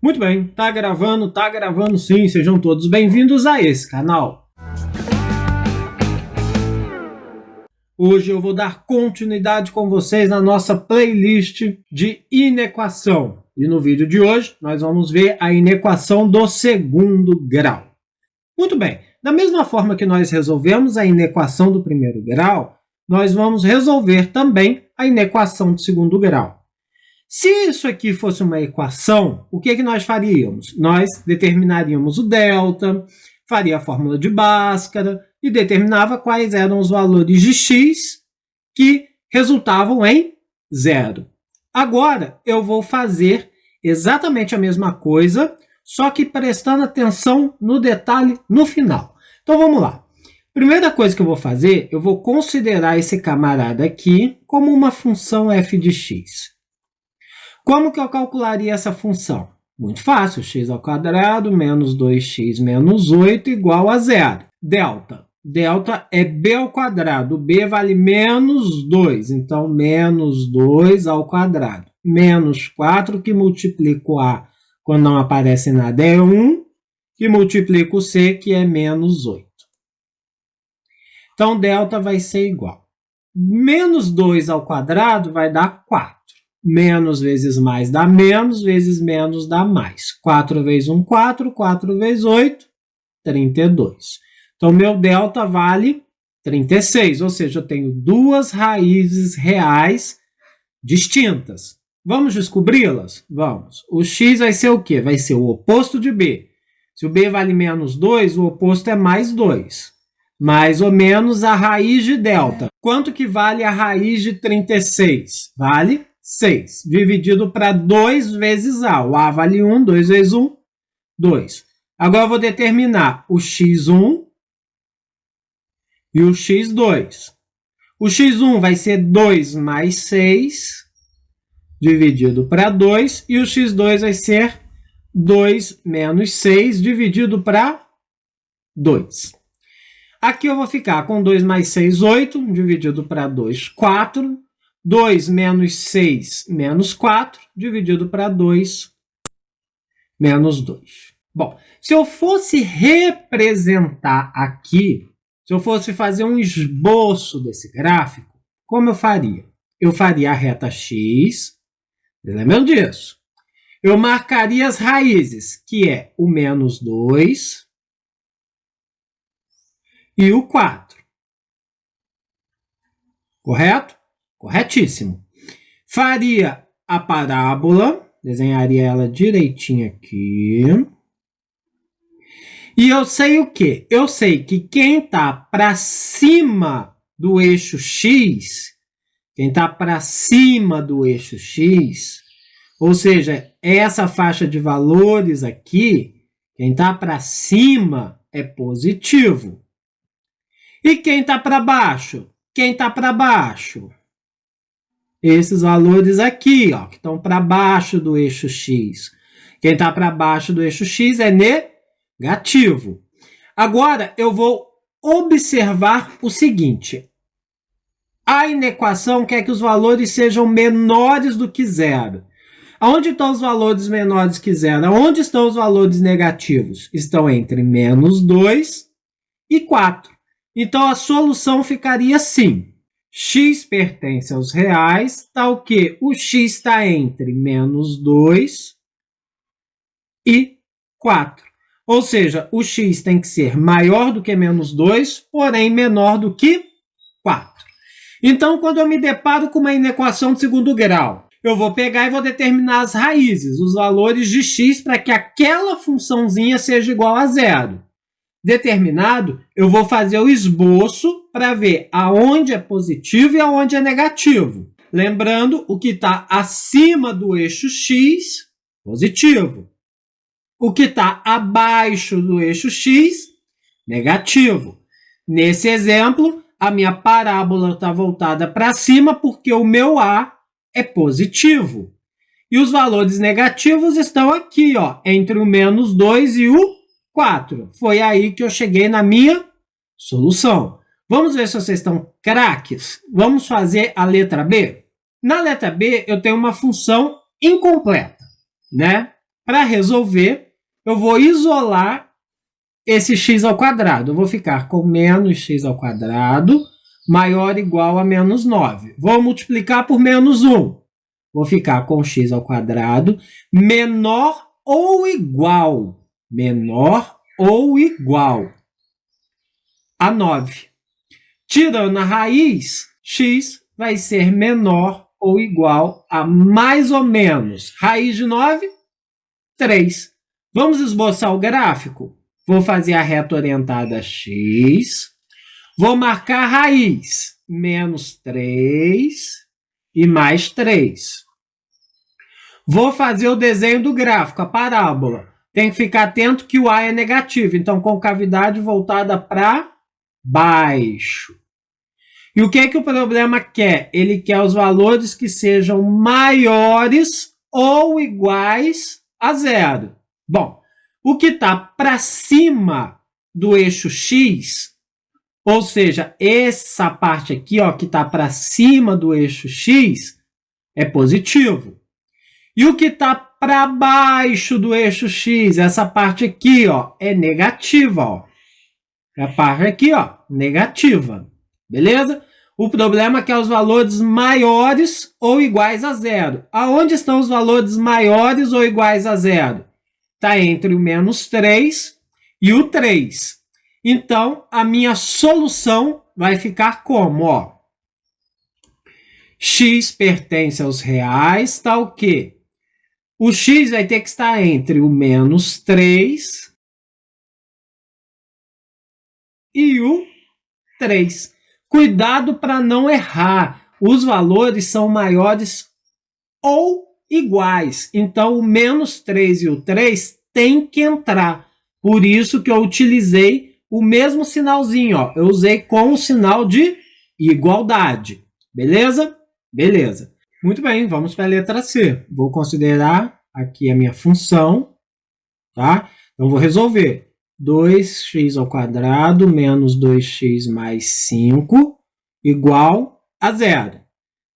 Muito bem, tá gravando sim, sejam todos bem-vindos a esse canal. Hoje eu vou dar continuidade com vocês na nossa playlist de inequação. E no vídeo de hoje nós vamos ver a inequação do segundo grau. Muito bem, da mesma forma que nós resolvemos a inequação do primeiro grau, nós vamos resolver também a inequação do segundo grau. Se isso aqui fosse uma equação, o que nós faríamos? Nós determinaríamos o delta, faria a fórmula de Bhaskara e determinava quais eram os valores de x que resultavam em zero. Agora eu vou fazer exatamente a mesma coisa, só que prestando atenção no detalhe no final. Então vamos lá. Primeira coisa que eu vou fazer, eu vou considerar esse camarada aqui como uma função f de x. Como que eu calcularia essa função? Muito fácil, x² menos 2x menos 8 igual a zero. Delta. Delta é b ao quadrado. B vale menos 2, então menos 2 ao quadrado. Menos 4 que multiplica o a quando não aparece nada é 1, que multiplica o c que é menos 8. Então delta vai ser igual. Menos 2 ao quadrado vai dar 4. Menos vezes mais dá menos, vezes menos dá mais. 4 vezes 1, 4. 4 vezes 8, 32. Então, meu delta vale 36, ou seja, eu tenho duas raízes reais distintas. Vamos descobri-las? Vamos. O x vai ser o quê? Vai ser o oposto de b. Se o b vale menos 2, o oposto é mais 2. Mais ou menos a raiz de delta. Quanto que vale a raiz de 36? Vale 6, dividido para 2 vezes a. O a vale 1, 2 vezes 1, 2. Agora eu vou determinar o x1 e o x2. O x1 vai ser 2 mais 6, dividido para 2, e o x2 vai ser 2 menos 6, dividido para 2. Aqui eu vou ficar com 2 mais 6, 8, dividido para 2, 4. 2 menos 6 menos 4, dividido para 2, menos 2. Bom, se eu fosse representar aqui, se eu fosse fazer um esboço desse gráfico, como eu faria? Eu faria a reta x, lembrando disso. Eu marcaria as raízes, que é o menos 2 e o 4. Correto? Corretíssimo. Faria a parábola, desenharia ela direitinho aqui. E eu sei o quê? Eu sei que quem está para cima do eixo x, ou seja, essa faixa de valores aqui, quem está para cima é positivo. E quem está para baixo? Quem está para baixo? Esses valores aqui, ó, que estão para baixo do eixo x. Quem está para baixo do eixo x é negativo. Agora, eu vou observar o seguinte. A inequação quer que os valores sejam menores do que zero. Aonde estão os valores menores que zero? Aonde estão os valores negativos? Estão entre menos 2 e 4. Então, a solução ficaria assim. X pertence aos reais, tal que o x está entre menos 2 e 4. Ou seja, o x tem que ser maior do que menos 2, porém menor do que 4. Então, quando eu me deparo com uma inequação de segundo grau, eu vou pegar e vou determinar as raízes, os valores de x, para que aquela funçãozinha seja igual a zero. Determinado, eu vou fazer o esboço para ver aonde é positivo e aonde é negativo. Lembrando, o que está acima do eixo x, positivo. O que está abaixo do eixo x, negativo. Nesse exemplo, a minha parábola está voltada para cima porque o meu a é positivo. E os valores negativos estão aqui, ó, entre o menos 2 e o 4. Foi aí que eu cheguei na minha solução. Vamos ver se vocês estão craques. Vamos fazer a letra B? Na letra B, eu tenho uma função incompleta, né? Para resolver, eu vou isolar esse x ao quadrado. Eu vou ficar com menos x ao quadrado maior ou igual a menos 9. Vou multiplicar por menos 1. Vou ficar com x ao quadrado menor ou igual a 9. Tirando a raiz, x vai ser menor ou igual a mais ou menos. Raiz de 9, 3. Vamos esboçar o gráfico? Vou fazer a reta orientada x. Vou marcar a raiz. Menos 3 e mais 3. Vou fazer o desenho do gráfico, a parábola. Tem que ficar atento que o A é negativo. Então, concavidade voltada para baixo. E o que o problema quer? Ele quer os valores que sejam maiores ou iguais a zero. Bom, o que está para cima do eixo x, ou seja, essa parte aqui, ó, que está para cima do eixo x, é positivo. E o que está para baixo do eixo x, essa parte aqui, ó, é negativa. Ó. A parte aqui, ó, negativa. Beleza? O problema é que é os valores maiores ou iguais a zero. Aonde estão os valores maiores ou iguais a zero? Está entre o menos 3 e o 3. Então, a minha solução vai ficar como? Ó, x pertence aos reais, está o quê? O x vai ter que estar entre o menos 3 e o 3. Cuidado para não errar. Os valores são maiores ou iguais. Então, o menos 3 e o 3 tem que entrar. Por isso que eu utilizei o mesmo sinalzinho. Ó. Eu usei com o sinal de igualdade. Beleza? Beleza. Muito bem, vamos para a letra C. Vou considerar aqui a minha função. Tá? Então, vou resolver. 2x ao quadrado menos 2x mais 5 igual a zero.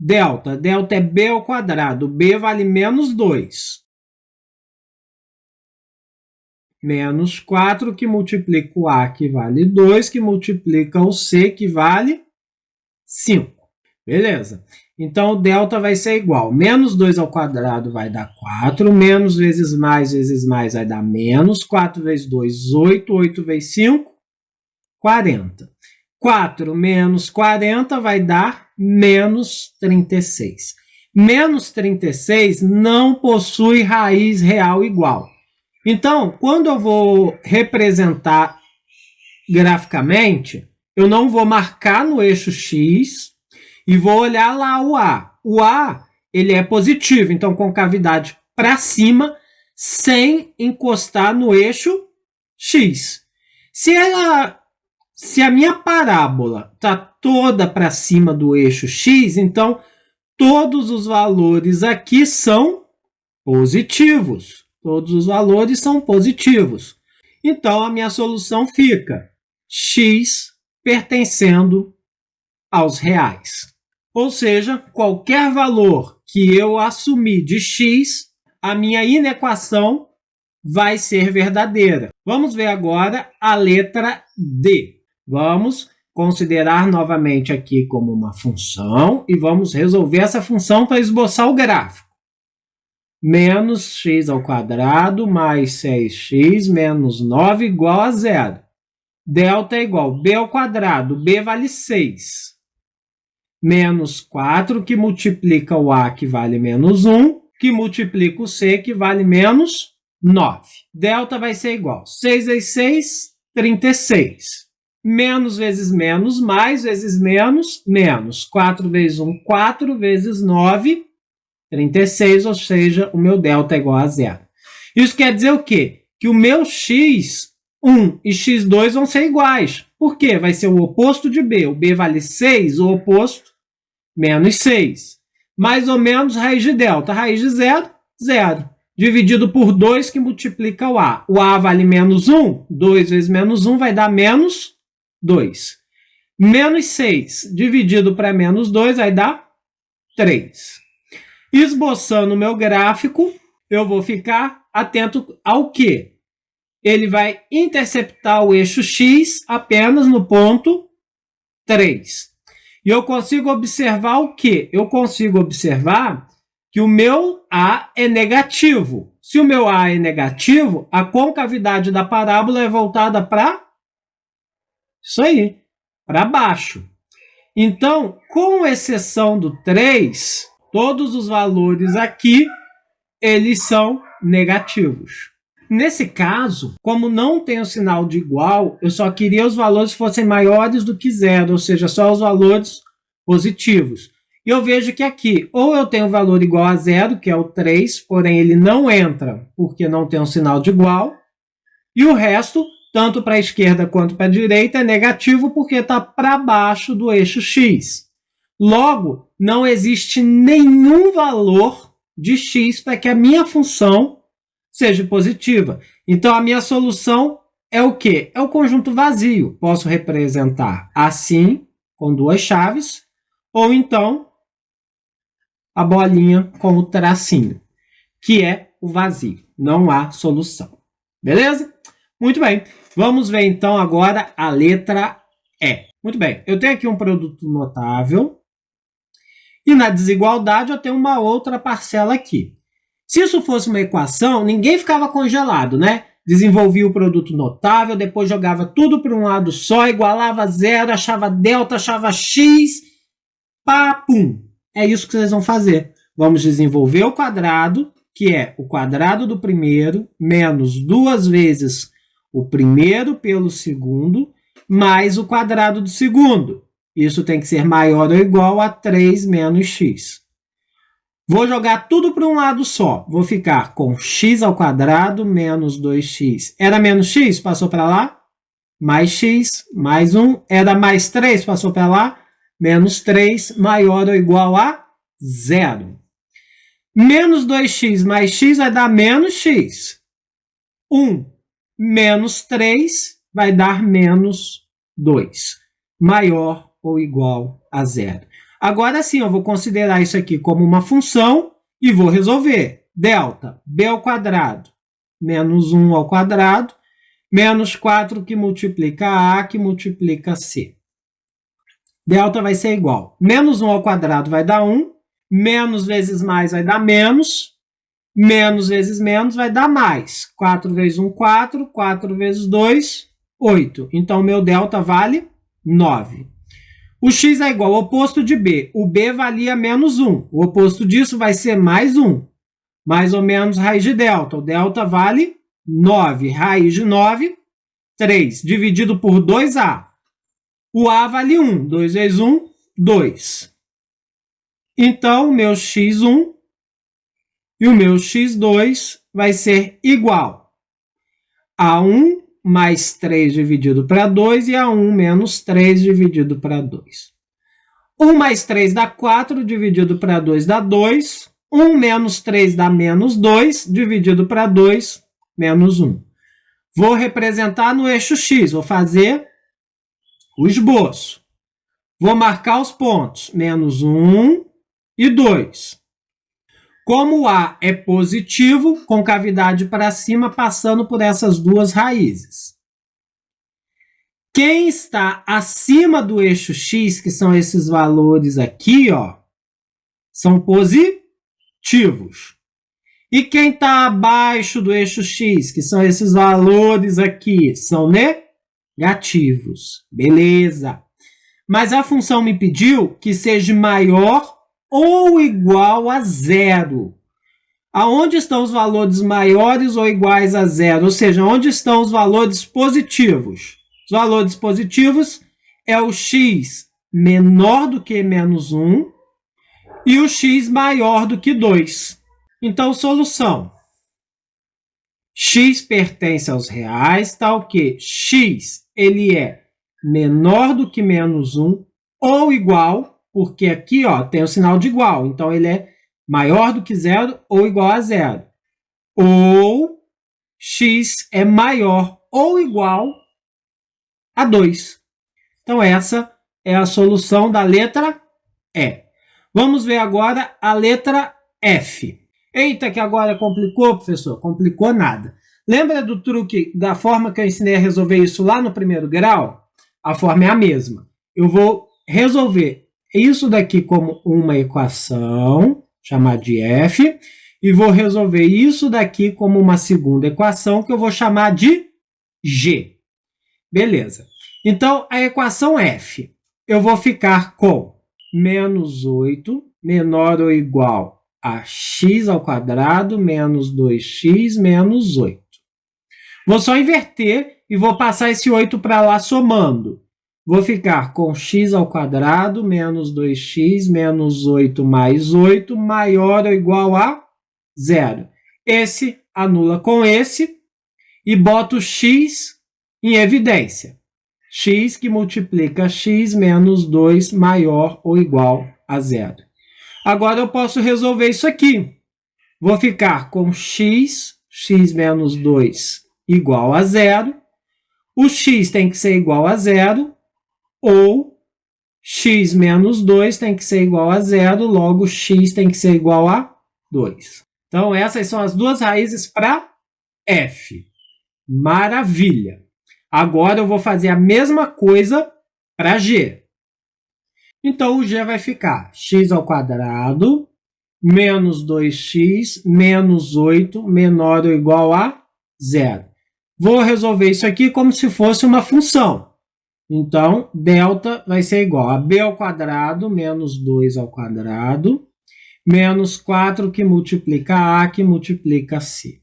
Delta. Delta é b ao quadrado. B vale menos 2. Menos 4, que multiplica o A, que vale 2, que multiplica o C, que vale 5. Beleza? Então, o delta vai ser igual. Menos 2 ao quadrado vai dar 4. Menos vezes mais vai dar menos. 4 vezes 2, 8. 8 vezes 5, 40. 4 menos 40 vai dar menos 36. Menos 36 não possui raiz real igual. Então, quando eu vou representar graficamente, eu não vou marcar no eixo x e vou olhar lá o A. O A, ele é positivo, então concavidade para cima, sem encostar no eixo x. Se a minha parábola está toda para cima do eixo x, então todos os valores aqui são positivos. Todos os valores são positivos. Então, a minha solução fica x pertencendo aos reais. Ou seja, qualquer valor que eu assumir de x, a minha inequação vai ser verdadeira. Vamos ver agora a letra D. Vamos considerar novamente aqui como uma função e vamos resolver essa função para esboçar o gráfico. Menos x ao quadrado mais 6x menos 9 igual a zero. Delta é igual a b ao quadrado. B vale 6. Menos 4, que multiplica o A, que vale menos 1, que multiplica o C, que vale menos 9. Delta vai ser igual a 6 vezes 6, 36. Menos vezes menos, mais vezes menos, menos. 4 vezes 1, 4 vezes 9, 36, ou seja, o meu delta é igual a zero. Isso quer dizer o quê? Que o meu x1 e x2 vão ser iguais. Por quê? Vai ser o oposto de b. O b vale 6, o oposto, menos 6. Mais ou menos raiz de delta. Raiz de zero, zero. Dividido por 2, que multiplica o a. O a vale menos 1. 2 vezes menos 1 vai dar menos 2. Menos 6 dividido para menos 2 vai dar 3. Esboçando o meu gráfico, eu vou ficar atento ao quê? Ele vai interceptar o eixo x apenas no ponto 3. E eu consigo observar o quê? Eu consigo observar que o meu A é negativo. Se o meu A é negativo, a concavidade da parábola é voltada para isso aí, para baixo. Então, com exceção do 3, todos os valores aqui, eles são negativos. Nesse caso, como não tem o sinal de igual, eu só queria os valores fossem maiores do que zero, ou seja, só os valores positivos. E eu vejo que aqui, ou eu tenho o valor igual a zero, que é o 3, porém ele não entra porque não tem um sinal de igual, e o resto, tanto para a esquerda quanto para a direita, é negativo porque está para baixo do eixo x. Logo, não existe nenhum valor de x para que a minha função seja positiva. Então, a minha solução é o quê? É o conjunto vazio. Posso representar assim, com duas chaves, ou então a bolinha com o tracinho, que é o vazio. Não há solução. Beleza? Muito bem. Vamos ver então agora a letra E. Muito bem. Eu tenho aqui um produto notável. E na desigualdade eu tenho uma outra parcela aqui. Se isso fosse uma equação, ninguém ficava congelado, né? Desenvolvia o produto notável, depois jogava tudo para um lado só, igualava zero, achava delta, achava x, pá, pum. É isso que vocês vão fazer. Vamos desenvolver o quadrado, que é o quadrado do primeiro, menos 2 vezes o primeiro pelo segundo, mais o quadrado do segundo. Isso tem que ser maior ou igual a 3 menos x. Vou jogar tudo para um lado só. Vou ficar com x ao quadrado menos 2x. Era menos x? Passou para lá. Mais x, mais 1. Era mais 3? Passou para lá. Menos 3, maior ou igual a 0. Menos 2x mais x vai dar menos x. 1 menos 3 vai dar menos 2. Maior ou igual a 0. Agora sim, eu vou considerar isso aqui como uma função e vou resolver. Delta, b ao quadrado, menos 1 ao quadrado, menos 4 que multiplica a, que multiplica c. Delta vai ser igual. Menos 1 ao quadrado vai dar 1, menos vezes mais vai dar menos vezes menos vai dar mais. 4 vezes 1, 4, 4 vezes 2, 8. Então, meu delta vale 9. O x é igual ao oposto de b. O b valia menos 1. O oposto disso vai ser mais 1. Mais ou menos raiz de delta. O delta vale 9. Raiz de 9, 3. Dividido por 2a. O a vale 1. 2 vezes 1, 2. Então, o meu x1 e o meu x2 vai ser igual a 1 mais 3 dividido para 2 e a 1 menos 3 dividido para 2. 1 mais 3 dá 4, dividido para 2 dá 2. 1 menos 3 dá menos 2, dividido para 2, menos 1. Vou representar no eixo x, vou fazer o esboço. Vou marcar os pontos, menos 1 e 2. Como o A é positivo, concavidade para cima, passando por essas duas raízes. Quem está acima do eixo x, que são esses valores aqui, ó, são positivos. E quem está abaixo do eixo x, que são esses valores aqui, são negativos. Beleza. Mas a função me pediu que seja maior ou igual a 0. Aonde estão os valores maiores ou iguais a 0? Ou seja, onde estão os valores positivos? Os valores positivos é o x menor do que menos 1 e o x maior do que 2. Então, solução. X pertence aos reais, tal que x ele é menor do que menos 1 ou igual, porque aqui ó, tem o sinal de igual, então ele é maior do que 0 ou igual a 0. Ou x é maior ou igual a 2. Então essa é a solução da letra E. Vamos ver agora a letra F. Eita, que agora complicou, professor? Complicou nada. Lembra do truque, da forma que eu ensinei a resolver isso lá no primeiro grau? A forma é a mesma. Eu vou resolver isso daqui como uma equação, chamar de f, e vou resolver isso daqui como uma segunda equação, que eu vou chamar de g. Beleza. Então, a equação f, eu vou ficar com menos 8 menor ou igual a x ao quadrado menos 2x menos 8. Vou só inverter e vou passar esse 8 para lá somando. Vou ficar com x ao quadrado menos 2x menos 8 mais 8 maior ou igual a 0. Esse anula com esse e boto x em evidência. X que multiplica x menos 2 maior ou igual a 0. Agora eu posso resolver isso aqui. Vou ficar com x menos 2 igual a 0. O x tem que ser igual a 0, ou x menos 2 tem que ser igual a 0, logo x tem que ser igual a 2. Então, essas são as duas raízes para f. Maravilha! Agora eu vou fazer a mesma coisa para g. Então, o g vai ficar x ao quadrado menos 2x menos 8 menor ou igual a 0. Vou resolver isso aqui como se fosse uma função. Então, delta vai ser igual a b ao quadrado menos 2 ao quadrado menos 4 que multiplica a que multiplica c.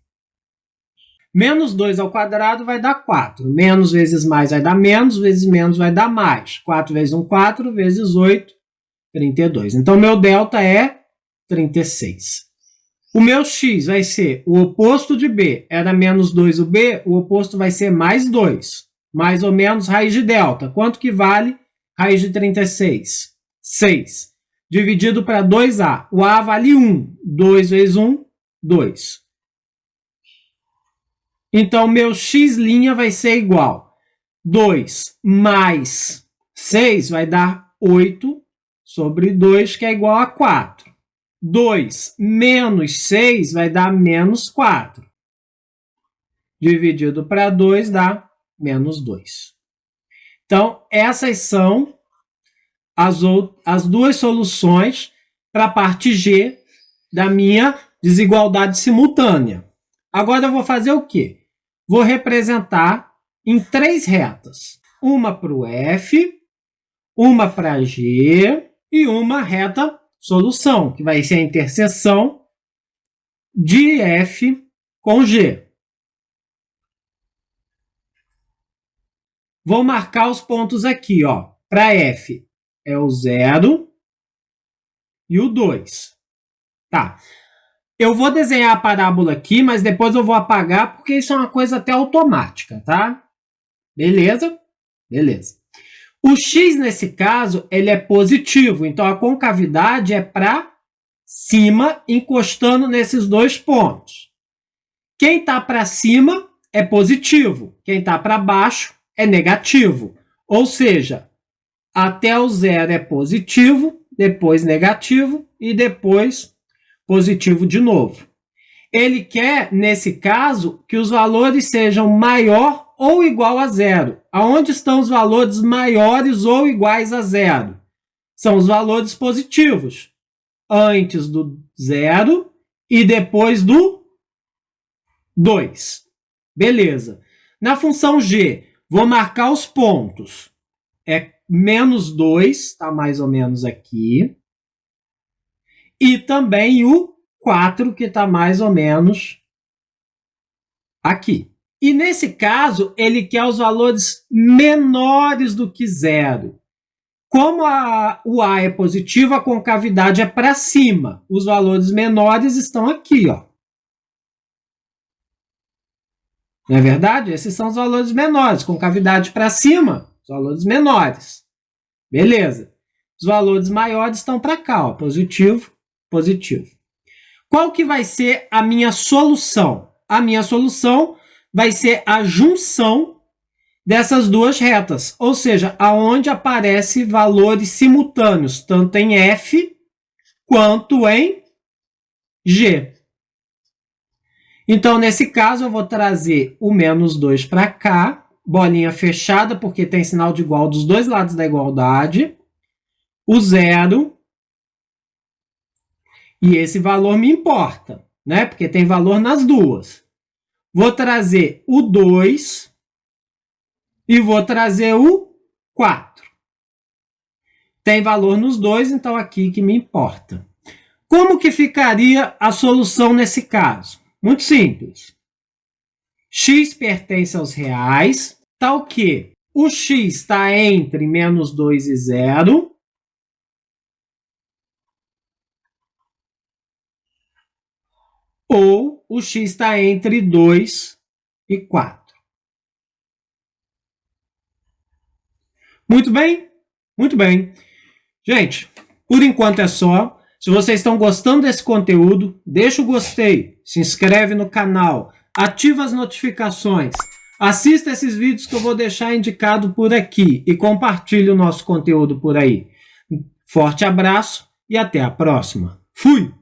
Menos 2 ao quadrado vai dar 4. Menos vezes mais vai dar menos, vezes menos vai dar mais. 4 vezes 1, 4, vezes 8, 32. Então, meu delta é 36. O meu x vai ser o oposto de b. Era menos 2 o b, o oposto vai ser mais 2. Mais ou menos raiz de delta. Quanto que vale raiz de 36? 6. Dividido para 2a. O a vale 1. 2 vezes 1, 2. Então, meu x' vai ser igual. 2 mais 6 vai dar 8 sobre 2, que é igual a 4. 2 menos 6 vai dar menos 4. Dividido para 2 dá menos 2. Então, essas são as duas soluções para a parte G da minha desigualdade simultânea. Agora eu vou fazer o quê? Vou representar em 3 retas. Uma para o F, uma para G e uma reta solução, que vai ser a interseção de F com G. Vou marcar os pontos aqui, ó. Para F é o 0 e o 2. Tá. Eu vou desenhar a parábola aqui, mas depois eu vou apagar, porque isso é uma coisa até automática, tá? Beleza? Beleza. O x, nesse caso, ele é positivo, então a concavidade é para cima, encostando nesses dois pontos. Quem está para cima é positivo, quem está para baixo é negativo. Ou seja, até o 0 é positivo, depois negativo e depois positivo de novo. Ele quer, nesse caso, que os valores sejam maior ou igual a 0. Aonde estão os valores maiores ou iguais a 0? São os valores positivos. Antes do 0 e depois do 2. Beleza. Na função g, vou marcar os pontos. É menos 2, está mais ou menos aqui. E também o 4, que está mais ou menos aqui. E nesse caso, ele quer os valores menores do que 0. Como o A é positivo, a concavidade é para cima. Os valores menores estão aqui, ó. Não é verdade? Esses são os valores menores. Concavidade para cima, os valores menores. Beleza. Os valores maiores estão para cá, ó. Positivo, positivo. Qual que vai ser a minha solução? A minha solução vai ser a junção dessas duas retas, ou seja, aonde aparecem valores simultâneos, tanto em F quanto em G. Então, nesse caso, eu vou trazer o menos 2 para cá, bolinha fechada, porque tem sinal de igual dos dois lados da igualdade, o 0, e esse valor me importa, né? Porque tem valor nas duas. Vou trazer o 2 e vou trazer o 4. Tem valor nos dois, então aqui que me importa. Como que ficaria a solução nesse caso? Muito simples. X pertence aos reais, tal que o x está entre menos 2 e 0, ou o x está entre 2 e 4. Muito bem? Muito bem. Gente, por enquanto é só. Se vocês estão gostando desse conteúdo, deixa o gostei, se inscreve no canal, ativa as notificações, assista esses vídeos que eu vou deixar indicado por aqui e compartilhe o nosso conteúdo por aí. Forte abraço e até a próxima. Fui!